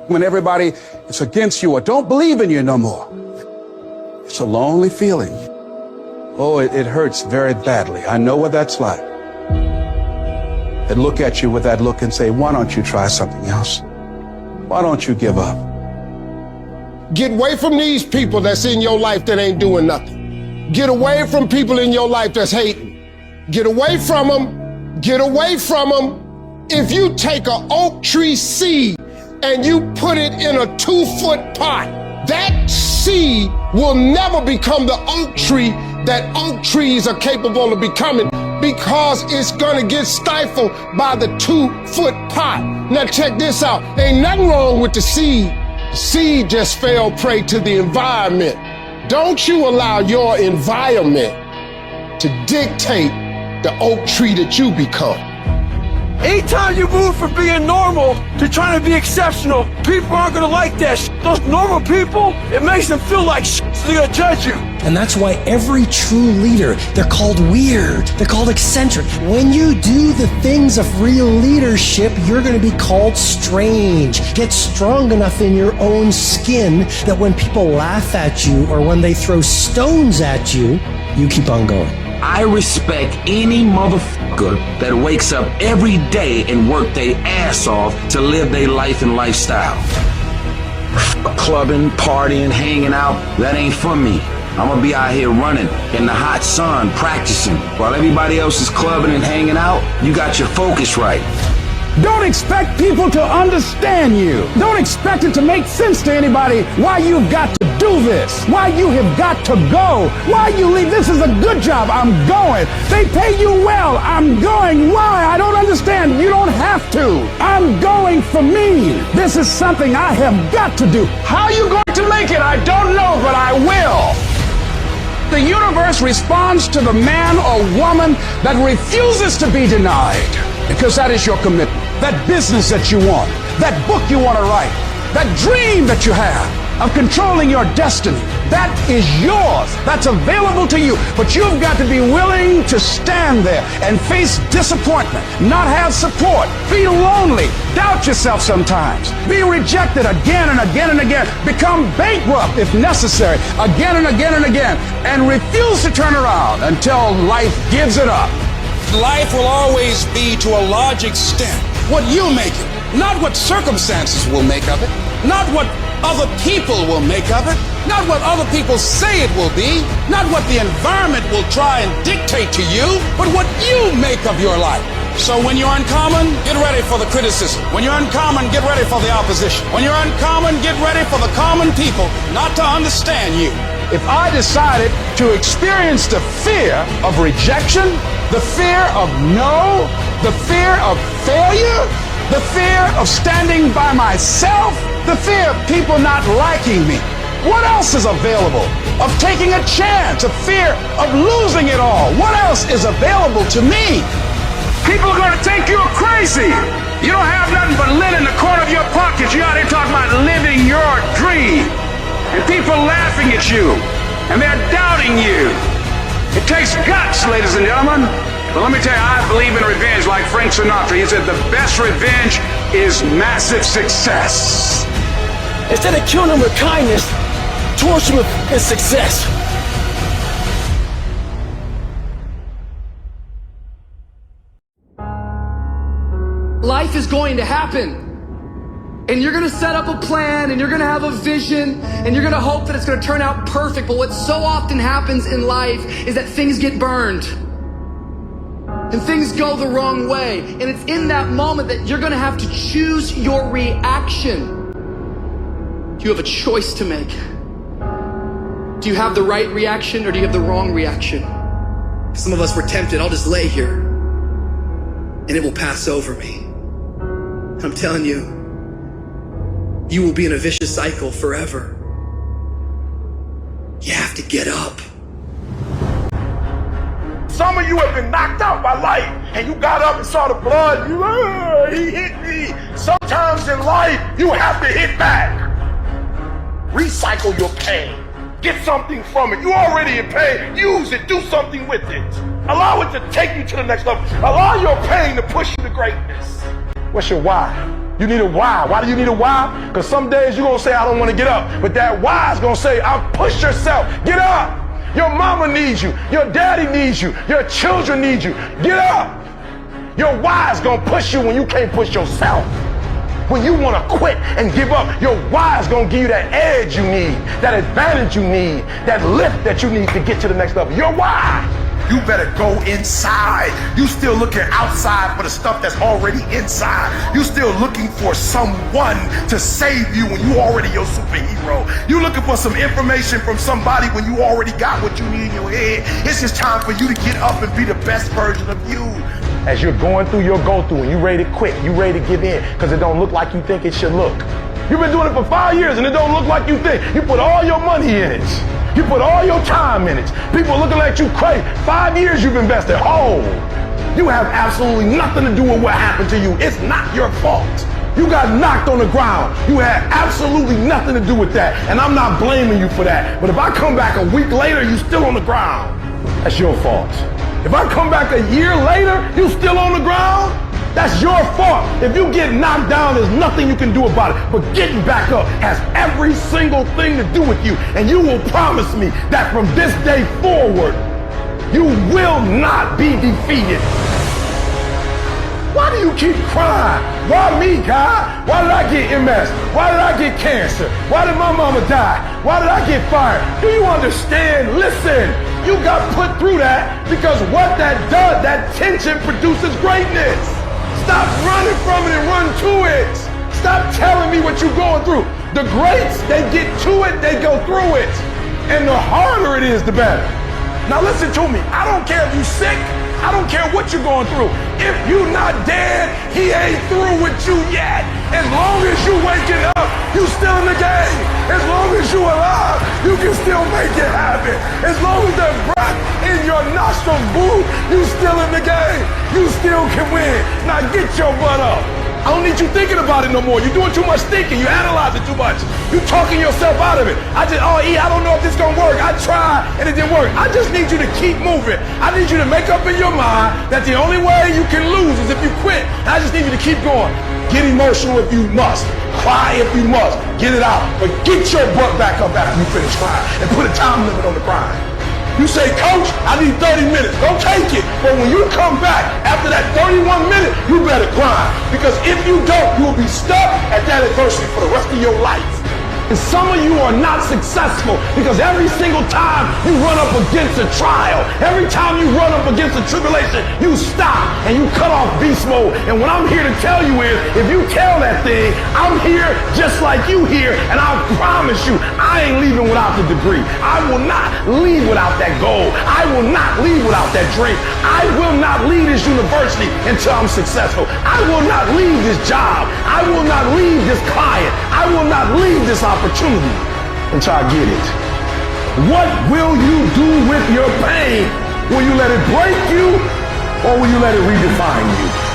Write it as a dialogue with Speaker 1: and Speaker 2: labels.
Speaker 1: When everybody is against you or don't believe in you no more. It's a lonely feeling. Oh, it hurts very badly. I know what that's like. They look at you with that look and say, why don't you try something else? Why don't you give up?
Speaker 2: Get away from these people that's in your life that ain't doing nothing. Get away from people in your life that's hating. Get away from them. Get away from them. If you take an oak tree seed and you put it in a 2-foot pot, that seed will never become the oak tree that oak trees are capable of becoming, because it's gonna get stifled by the 2-foot pot. Now check this out. Ain't nothing wrong with the seed. The seed just fell prey to the environment. Don't you allow your environment to dictate the oak tree that you become.
Speaker 3: Anytime you move from being normal to trying to be exceptional, people aren't gonna like that shit. Those normal people, it makes them feel like shit, so they're gonna judge you.
Speaker 4: And that's why every true leader, they're called weird, they're called eccentric. When you do the things of real leadership, you're gonna be called strange. Get strong enough in your own skin that when people laugh at you or when they throw stones at you, you keep on going.
Speaker 5: I respect any motherfucker that wakes up every day and work their ass off to live their life and lifestyle. Clubbing, partying, hanging out, that ain't for me. I'm gonna be out here running in the hot sun, practicing. While everybody else is clubbing and hanging out, you got your focus right.
Speaker 1: Don't expect people to understand you. Don't expect it to make sense to anybody why you've got to do this, why you have got to go, why you leave. This is a good job. I'm going. They pay you well. I'm going. Why? I don't understand. You don't have to. I'm going for me. This is something I have got to do. How are you going to make it? I don't know, but I will. The universe responds to the man or woman that refuses to be denied, because that is your commitment. That business that you want, that book you want to write, that dream that you have of controlling your destiny, that is yours. That's available to you. But you've got to be willing to stand there and face disappointment, not have support, be lonely, doubt yourself sometimes, be rejected again and again and again, become bankrupt if necessary, again and again and again, and refuse to turn around until life gives it up. Life will always be, to a large extent, what you make it, not what circumstances will make of it, not what other people will make of it, not what other people say it will be, not what the environment will try and dictate to you, but what you make of your life. So when you're uncommon, get ready for the criticism. When you're uncommon, get ready for the opposition. When you're uncommon, get ready for the common people not to understand you. If I decided to experience the fear of rejection, the fear of no, the fear of failure, the fear of standing by myself, the fear of people not liking me, what else is available? Of taking a chance, a fear of losing it all, what else is available to me? People are going to think you're crazy. You don't have nothing but lint in the corner of your pocket. You're out here talking about living your dream. And people laughing at you. And they're doubting you. It takes guts, ladies and gentlemen. But let me tell you, I believe in revenge like Frank Sinatra. He said the best revenge is massive success.
Speaker 3: Instead of killing them with kindness, torture them with success.
Speaker 6: Life is going to happen. And you're gonna set up a plan, and you're gonna have a vision, and you're gonna hope that it's gonna turn out perfect. But what so often happens in life is that things get burned. And things go the wrong way. And it's in that moment that you're gonna have to choose your reaction. You have a choice to make. Do you have the right reaction, or do you have the wrong reaction? Some of us were tempted, I'll just lay here, and it will pass over me. I'm telling you, you will be in a vicious cycle forever. You have to get up.
Speaker 7: Some of you have been knocked out by life, and you got up and saw the blood. He hit me. Sometimes in life, you have to hit back. Recycle your pain. Get something from it. You already in pain. Use it. Do something with it. Allow it to take you to the next level. Allow your pain to push you to greatness. What's your why? You need a why. Why do you need a why? Because some days you're going to say, I don't want to get up. But that why is going to say, I'll push yourself. Get up. Your mama needs you. Your daddy needs you. Your children need you. Get up. Your why is going to push you when you can't push yourself. When you want to quit and give up, your why is going to give you that edge you need, that advantage you need, that lift that you need to get to the next level. Your why.
Speaker 8: You better go inside. You still looking outside for the stuff that's already inside. You still looking for someone to save you when you already your superhero. You looking for some information from somebody when you already got what you need in your head. It's just time for you to get up and be the best version of you.
Speaker 7: As you're going through your go-through and you ready to quit, you ready to give in because it don't look like you think it should look. You've been doing it for 5 years and it don't look like you think. You put all your money in it. You put all your time in it. People looking at you crazy. 5 years you've invested. Oh, you have absolutely nothing to do with what happened to you. It's not your fault. You got knocked on the ground. You had absolutely nothing to do with that. And I'm not blaming you for that. But if I come back a week later, you still on the ground. That's your fault. If I come back a year later, you still on the ground. That's your fault. If you get knocked down, there's nothing you can do about it. But getting back up has every single thing to do with you. And you will promise me that from this day forward, you will not be defeated. Why do you keep crying? Why me, God? Why did I get MS? Why did I get cancer? Why did my mama die? Why did I get fired? Do you understand? Listen, you got put through that because what that does, that tension produces greatness. Stop running from it and run to it. Stop telling me what you're going through. The greats, they get to it, they go through it. And the harder it is, the better. Now listen to me. I don't care if you're sick. I don't care what you're going through. If you're not dead, he ain't through with you yet. As long as you waking up, you still in the game. As long as you alive, you can still make it happen. As long as that breath in your nostrils move, you still in the game. You still can win. Now get your butt up. I don't need you thinking about it no more. You're doing too much thinking. You analyze it too much. You're talking yourself out of it. I don't know if this is going to work. I tried and it didn't work. I just need you to keep moving. I need you to make up in your mind that the only way you can lose is if you quit. I just need you to keep going. Get emotional if you must. Cry if you must. Get it out. But get your butt back up after you finish crying and put a time limit on the crying. You say, Coach, I need 30 minutes. Don't take it. But when you come back after that 31 minutes, you better grind. Because if you don't, you'll be stuck at that adversity for the rest of your life. And some of you are not successful because every single time you run up against a trial, every time you run up against a tribulation, you stop and you cut off beast mode. And what I'm here to tell you is, if you tell that thing, I'm here just like you here, and I promise you, I ain't leaving without the degree. I will not leave without that goal. I will not leave without that dream. I will not leave this university until I'm successful. I will not leave this job. I will not leave this client. I will not leave this opportunity until I get it. What will you do with your pain? Will you let it break you, or will you let it redefine you?